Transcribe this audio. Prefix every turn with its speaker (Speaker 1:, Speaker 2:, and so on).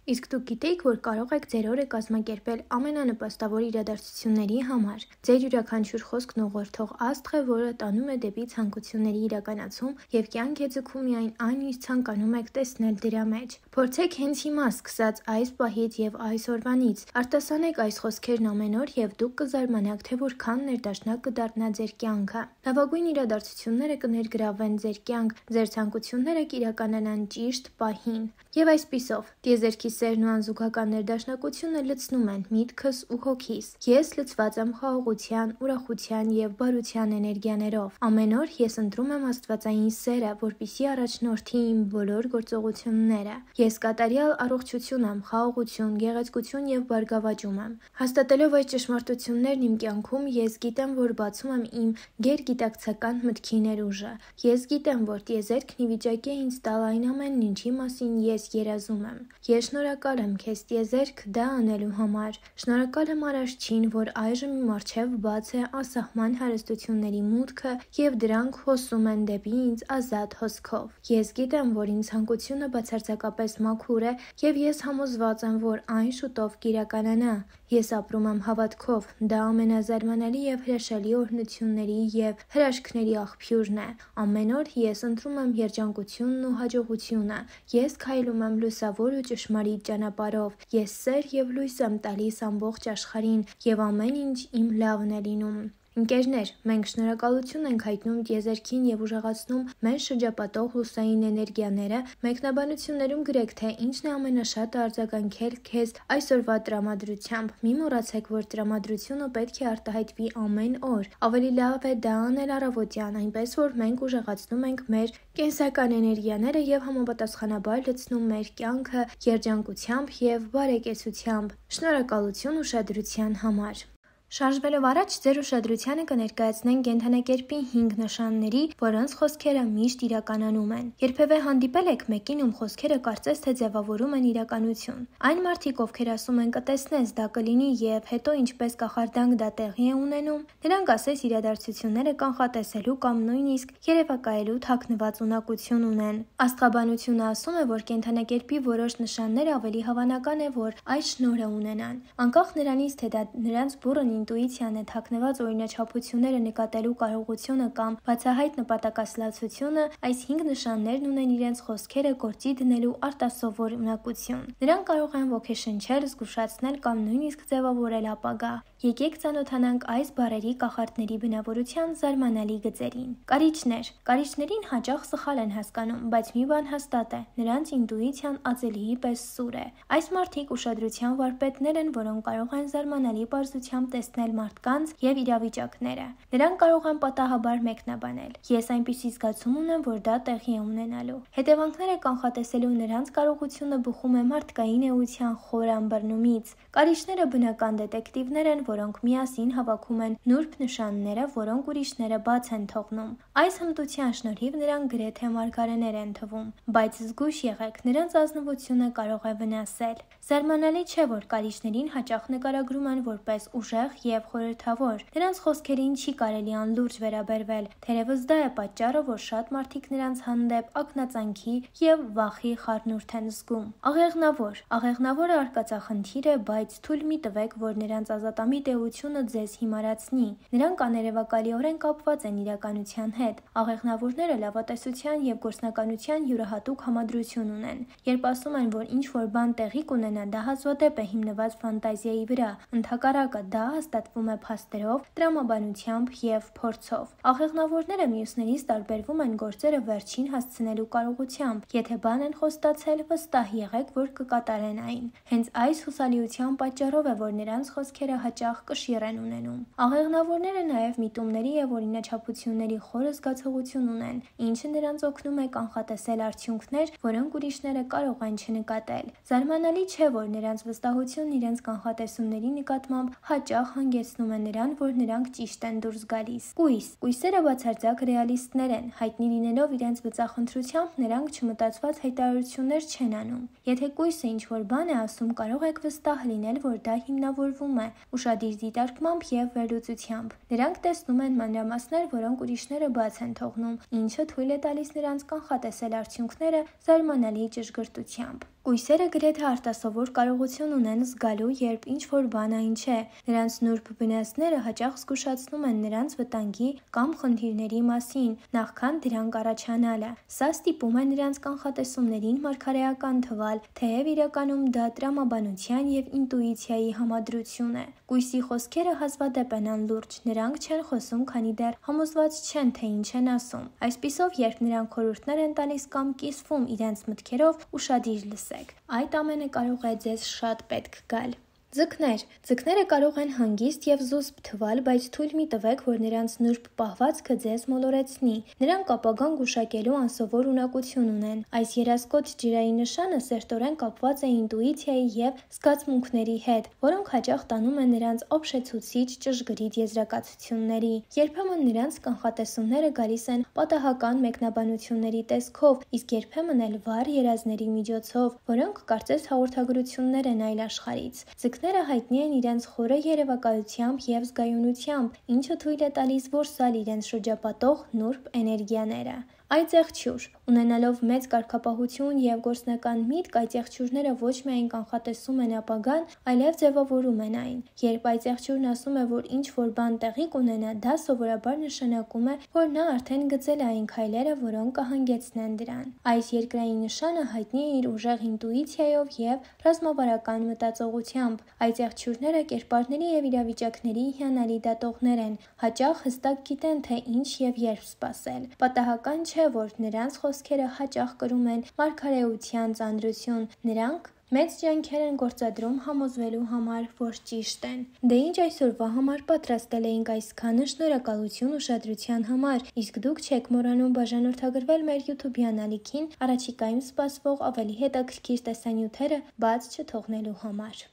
Speaker 1: Իսկ դուք գիտեիք, որ կարող եք ձեր օրը կազմակերպել ամենանպաստավոր իրադարձությունների համար։ Ձեր յուրաքանչյուր խոսքն ուղղորդող աստղ է, որը տանում է դեպի ցանկությունների իրականացում և կյանք է ձգում միայն այն, ինչ ցանկանում եք տեսնել դրա մեջ։ Փորձեք հենց հիմա, սկսած այս պահից և այս օրվանից, արտասանեք այս խոսքերն ամեն օր և դուք կզարմանաք, թե որքան ներդաշնակ կդառնա ձեր կյանքը։ Լավագույն իրադարձությունները կներգրավվեն ձեր կյանք, ձեր ցանկությունները կիրականանան ճիշտ պահին։ Եվ այսպիսով, տիեզերքի սերն ու անզուգական ներդաշնակությունը լցնում են միտքս ու հոգիս։ Ես լցված եմ խաղաղության, ուրախության և բարության էներգիաներով։ Ամեն օր ես ընտրում եմ աստվածային սերը, որպեսզի առաջնորդի իմ բոլոր գործողությունները։ Ես կատարյալ առողջություն եմ, խաղաղություն, գեղեցկություն և բարգավաճում եմ։ Հաստատելով այս ճշմարտություններն իմ կյանքում, ես գիտեմ, որ բացում եմ իմ գերգիտակցական մտքի ներուժը։ Ես գիտեմ, որ տիեզերքն ի վիճակի է ինձ տալ այն ամենն, ինչի մասին ես երազում եմ։ Ես շնորհակալ եմ քեզ, տիեզերք, դա անելու համար։ Շնորհակալ եմ Արարչին, որ այժմ իմ առջև բաց է անսահման հարստությունների մուտքը և դրանք հոսում են դեպի ինձ ազատ հոսքով։ Ես գիտեմ, որ իմ ցանկությունը բացարձակապես մաքուր է և ես համոզված եմ, որ այն շուտով կիրականանա։ Ես ապրում եմ հավատքով, դա ամենազարմանալի և հրաշալի օրհնությունների և հրաշքների աղբյուրն է։ Ամեն օր ես ընտրում եմ երջանկությունն ու հաջողությունը։ Ես քայլում եմ լուսավոր ու ճշմարիտ ճանապարհով։ Ես սեր և լույս եմ տալիս ամբողջ աշխարհին, և ամեն ինչ իմ լավն է լինում։ Ընկերներ, մենք շնորհակալություն ենք հայտնում տիեզերքին և ուժեղացնում մեզ շրջապատող լուսային էներգիաները։ Մեկնաբանություններում գրեք, թե ինչն է ամենաշատը արձագանքել քեզ այսօրվա տրամադրությամբ։ Մի մոռացեք, որ տրամադրությունը պետք է արտահայտվի ամեն օր։ Ավելի լավ է դա անել առավոտյան, այնպես որ մենք ուժեղացնում ենք մեր կենսական էներգիաները և համապատասխանաբար լցնում մեր կյանքը երջանկությամբ և բարեկեցությամբ։ Շնորհակալություն ուշադրության համար։ Շարժվելով առաջ, ձեր ուշադրությանը կներկայացնենք կենդանակերպի 5 նշանների, որոնց խոսքերը միշտ իրականանում են։ Երբևէ հանդիպել եք մեկին, ում խոսքերը կարծես թե ձևավորում են իրականություն։ Այն մարդիկ, ովքեր ասում են կտեսնես, դա կլինի և հետո ինչպես կախարդանք դա տեղի է ունենում։ Նրանք ասես իրադարձությունները կանխատեսելու կամ նույնիսկ երևակայելու թաքնված ունակություն ունեն։ Աստղաբանությունը ասում է, որ կենդանակերպի որոշ նշաններ ավելի հավանական է, որ այս շնորհը ունենան։ Անկախ նրանից, թե դա նրանց բուռն ինտուիցիան է, թաքնված օրինաչափությունները նկատելու կարողությունը կամ բացահայտ նպատակասլացությունը, այս 5 նշաններն ունեն իրենց խոսքերը գործի դնելու արտասովոր ունակություն։ Նրանք կարող են ոգեշնչել, զգուշացնել կամ նույնիսկ ձևավորել ապագա։ Եկեք ծանոթանանք այս բառերի կախարդների բնավորության զարմանալի գծերին։ Կարիճներ։ Կարիճներին հաճախ սխալ են հասկանում, բայց մի բան հաստատ է՝ նրանց ինտուիցիան ածելիի պես սուր է։ Այս մարդիկ ուշադրության վարպետներ են, որոնք կարող են զարմանալի պարզությամբ տեսնել մարդկանց և իրավիճակները։ Նրանք կարող են պատահաբար մեկնաբանել. Ես այնպիսի զգացում ունեմ, որ դա տեղի է ունենալու։ Հետևանքները կանխատեսելու նրանց կարողությունը բխում է մարդկային էության խոր ըմբռնումից։ Կարիճները բնական դետեկտիվներ են, որոնք միասին հավաքում են նուրբ նշանները, որոնք ուրիշները բաց են թողնում։ Այս հմտության շնորհիվ նրանք գրեթե մարգարեներ են թվում։ Բայց զգույշ եղեք, նրանց ազնվությունը կարող է վնասել։ Զարմանալի չէ, որ կարիճներին հաճախ նկարագրում են որպես ուժեղ և խորհրդավոր։ Նրանց խոսքերին չի կարելի անլուրջ վերաբերվել, թերևս դա է պատճառը, որ շատ մարդիկ նրանց հանդեպ ակնածանքի և վախի խառնուրդ են զգում։ Աղեղնավոր։ Աղեղնավորը արկածախնդիր է, բայց թույլ մի տվեք, որ նրանց ազատամիտ էությունը ձեզ հիմարացնի։ Նրանք աներևակայորեն կապված են իրականության հետ։ Աղեղնավորները լավատեսության և գործնականության յուրահատուկ համադրություն ունեն։ Երբ ասում են, որ ինչ-որ բան տեղի կունենա, դա հազվադեպ է հիմնված ֆանտազիայի վրա։ Ընդհակառակը, դա հաստատվում է փաստերով, տրամաբանությամբ և փորձով։ Աղեղնավորները մյուսներից տարբերվում են գործերը վերջին հասցնելու կարողությամբ։ Եթե բան են խոստացել, վստահ եղեք, որ կկատարեն այն։ Հենց այս հուսալիության պատճառով է, որ նրանց խոսքերը հաճախ կշիռ են ունենում։ Աղեղնավորները նաև միտումների և օրինաչափությունների խոր զգացողություն ունեն, ինչը նրանց օգնում է կանխատեսել արդյունքներ, որոնք ուրիշները կարող են չնկատել։ Զարմանալի չէ, որ նրանց վստահությունն իրենց կանխատեսումների նկատմամբ հաճախ հանգեցնում է նրան, որ նրանք ճիշտ են դուրս գալիս։ Կույս։ Կույսերը բացարձակ ռեալիստներ են։ Հայտնի լինելով իրենց բծախնդրությամբ, նրանք չմտածված հայտարարություններ չեն անում։ Եթե կույսը ինչ-որ բան է ասում, կարող եք վստահ լինել, որ դա հիմնավորվում է ուշադիր դիտարկմամբ և վերլուծությամբ։ Նրանք տեսնում են մանրամասներ, որոնք ուրիշները բաց են թողնում, ինչը թույլ է տալիս նրանց կանխատեսել արդյունքները զարմանալի ճշգրտությամբ։ Կույսերը գրեթե արտասովոր կարողություն ունեն զգալու, երբ ինչ-որ բան այն չէ։ Նրանց նուրբ բնածները հաճախ զգուշացնում են նրանց վտանգի կամ խնդիրների մասին, նախքան դրանք առաջանալը։ Սա ստիպում է նրանց կանխատեսումներին մարգարեական թվալ, թեև իրականում դա տրամաբանության և ինտուիցիայի համադրություն է։ Կույսի խոսքերը հազվադեպ են անլուրջ, նրանք չեն խոսում, քանի դեռ համոզված չեն, թե ինչ են ասում։ Այսպիսով, երբ նրանք խորհուրդներ են տալիս կամ կիսվում իրենց մտքերով, ուշադիր լսեք։ Այդ ամենը կարող է ձեզ շատ պետք գալ։ Ձկներ։ Ձկները կարող են հանգիստ և զուսպ թվալ, բայց թույլ մի տվեք, որ նրանց նուրբ պահվածքը ձեզ մոլորեցնի։ Նրանք ապագան գուշակելու անսովոր ունակություն ունեն։ Այս երասկոտ ջրային նշանը սերտորեն կապված է ինտուիցիայի և զգացմունքների հետ, որոնք հաճախ տանում են նրանց ապշեցուցիչ ճշգրիտ եզրակացությունների։ Երբեմն նրանց կանխատեսումները գալիս են պատահական մեկնաբանությունների տեսքով, իսկ երբեմն էլ վառ երազների միջոցով, որոնք կարծես հաղորդագրություններ են այլ աշխարհից։ Ձկները հայտնի են իրենց խորը երևակայությամբ և զգայունությամբ, ինչը թույլ է տալիս որսալ իրենց շրջապատող նուրբ էներգիաները։ Այծեղչյուր։ Ունենալով մեծ կարգապահություն և գործնական միտք, այծեղչյուրները ոչ միայն կանխատեսում են ապագան, այլև ձևավորում են այն։ Երբ այծեղչյուրն ասում է, որ ինչ-որ բան տեղի կունենա, դա սովորաբար նշանակում է, որ նա արդեն գծել է այն քայլերը, որոնք կհանգեցնեն դրան։ Այս երկրային նշանը հայտնի է իր ուժեղ ինտուիցիայով և ռազմավարական մտածողությամբ։ Այծեղչյուրները կերպարների և իրավիճակների հիանալի դատողներ են, հաճախ հստակ գիտեն, թե ինչ և երբ սպասել։ Պատահական չէ, որ նրանց խոսքերը հաճախ կրում են մարգարեության ծանրություն։ Նրանք մեծ ջանքեր են գործադրում համոզվելու համար, որ ճիշտ են։ Դե ինչ այսօրվա համար պատրաստել էինք այսքանը, շնորհակալություն ուշադրության համար, իսկ դուք չեք մոռանում բաժանորդագրվել մեր YouTube-յան ալիքին առաջիկայում սպասվող ավելի հետաքրքիր տեսանյութերը բաց չթողնելու համար։